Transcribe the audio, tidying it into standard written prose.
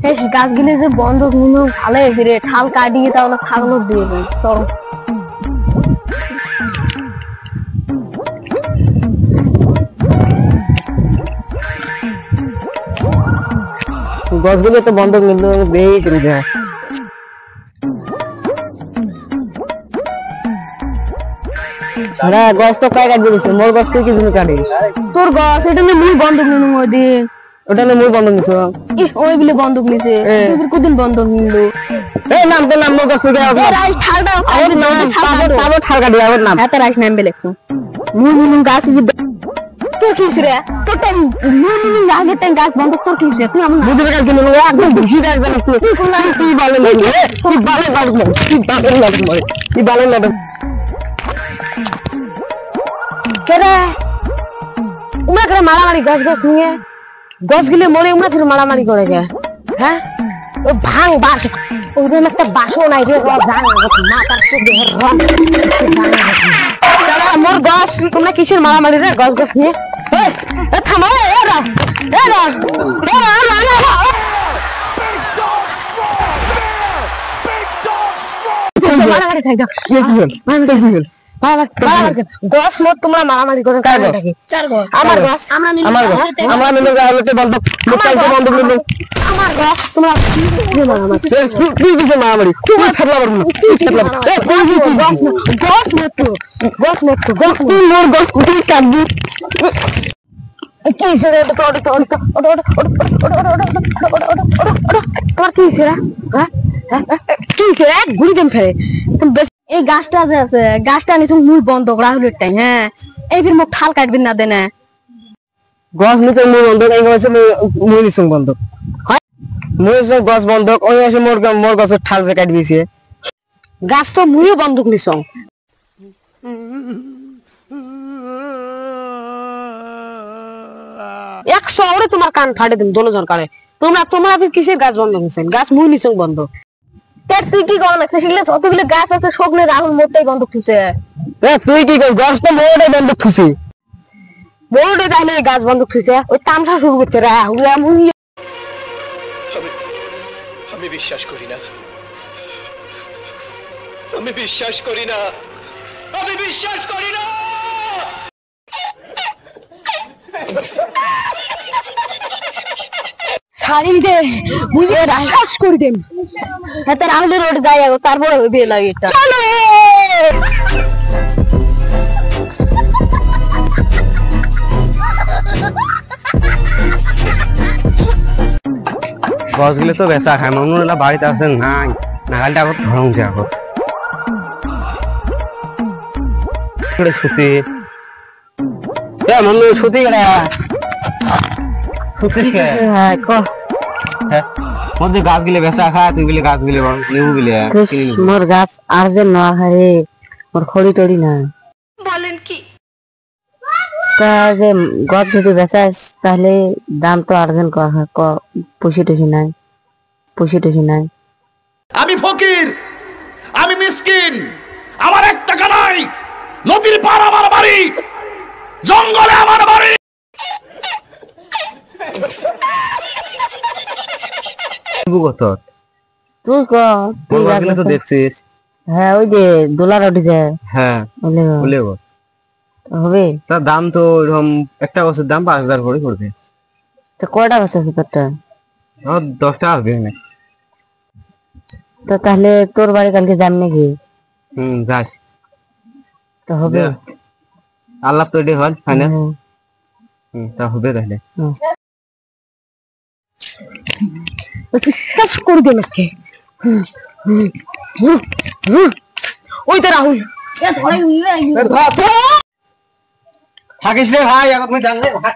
এই গাছগুলি যে বন্ধক নিনো ভালো হয়েছে রে, ঠাল কাটিয়ে তাহলে ছাগল দিয়ে দিই। চল গাছগুলো তো বন্ধক নিল বেই করে যায়। গাছ তো কাই কাটবে দিছে, মোর গাছ তুই কি জন্য কাটিস? তোর গাছ এটা নিয়ে মুই বন্ধক নিনু ওদিন। ওটা নিয়ে মুই বন্ধক নিছ? ওই বিলে বন্ধক নিছে, তুই কদিন বন্ধক নিলো? এই নাম তো নাম মোর গাছ থেকে রাইস ঠালটা আমার নাম তারপর ঠাল কাটি আমার নাম এত রাইস নাম বেলে মুই মুই গাছ তোর কি রে? তোর টাইম মুই মুই আগে টাইম গাছ বন্ধক তোর কি তুই আমার বুঝবে কাজ কিনে একদম খুশি রাখবেন তুই ভালো লাগে তুই ভালো লাগবে তুই ভালো লাগবে তুই ভালো লাগবে কেরে উমা করে মারামারি গাছ গাছ নিয়ে গাছ গিলে মরে উমা করে মারামারি করে গে। হ্যাঁ ও ভাঙ বাস ওরকম একটা বাসও নাই রে, জান মাথার সুদে মোর গাছ তোমরা কিসের মারামারি রে গাছ গাছ নিয়ে? থামা গাছ মত তোমরা মারামারি করে আমার গাছ আমার গাছ তোমরা তুই কিসের মারামারি তুই ফেলা পারবো না গাছ মত তুই মোর গাছ তুই কাটবি কি হিসেবে তোমার কি হিসেবে কি হিসেবে ঘুরি দেন ফেরে এই গাছটা যে আছে গাছটা নিচু মুই বন্ধ রাহুলের টাইম। হ্যাঁ এই ফির মুখ ঠাল কাটবি না দেনে গাছ নিতে মুই বন্ধক এই হচ্ছে মুই নিছং বন্ধক মুই সব গাছ বন্ধক ওই আছে মোর গাছের ঠাল যে কাটবি দিছে গাছ তো মুইও বন্ধক নিছং। একশো ওরে তোমার কান ফাটে দিন দোলজন কানে তোমরা কিসের গাছ বন্ধ নিছেন? গাছ মুই নিছং বন্ধ। তুই কি কর না শিখলে যতগুলো গাছ আছে সবগুলো রাহুল মোটটাই বন্ধ খুঁজে। তুই কি কর গাছ তো মোটে বন্ধক খুশি মোটে তাইলে গাছ বন্ধ খুঁজে ওই তামসা শুরু করছে রাহুল। আমি বিশ্বাস করি না, আমি বিশ্বাস করি না, আমি বিশ্বাস করি না। ছাড়ি দে মুই বিশ্বাস করি দেম। হ্যাঁ তো রাহুলের রোড যাই আগো তারপরে বিয়ে লাগে এটা। গাছগুলো তো বেচা খায় মনে হলো বাড়িতে আছে নাই নাগালটা আগত ধরং যে আগত সুতি মনে সুতি মধ্যে গাছ গিলে বেচা খা তুই গিলে গাছ গিলে লেবু গিলে মোর গাছ আর যে না হারে মোর খড়ি টড়ি না বলেন কি তা যে গাছ যদি বেচাস তাহলে দাম তো আর্জন পয়সা টুসি নাই। আমি ফকির, আমি মিসকিন, আমার 1 টাকা নাই, নদীর পার আমার বাড়ি, জঙ্গলে আমার বাড়ি। তুই তো দেখছিস? হ্যাঁ ওই যে ডলার উঠেছে। হ্যাঁ হবে তার দাম তো এরকম একটা বছর দাম 5,000 করে পড়বে। তো কয়টা গাছ আছে তোরটা? 10 টাকা হবে না। তো তাহলে তোর বাড়ি কালকে যাম নাকি? যাস তো হবে আল্লাহ তো এটাই হয় ফাইনাল। তা হবে তাহলে শেষ করে দে নাকি? ওই তো রাহুল থাকিস রে ভাই এখন তুমি জানলে ভাই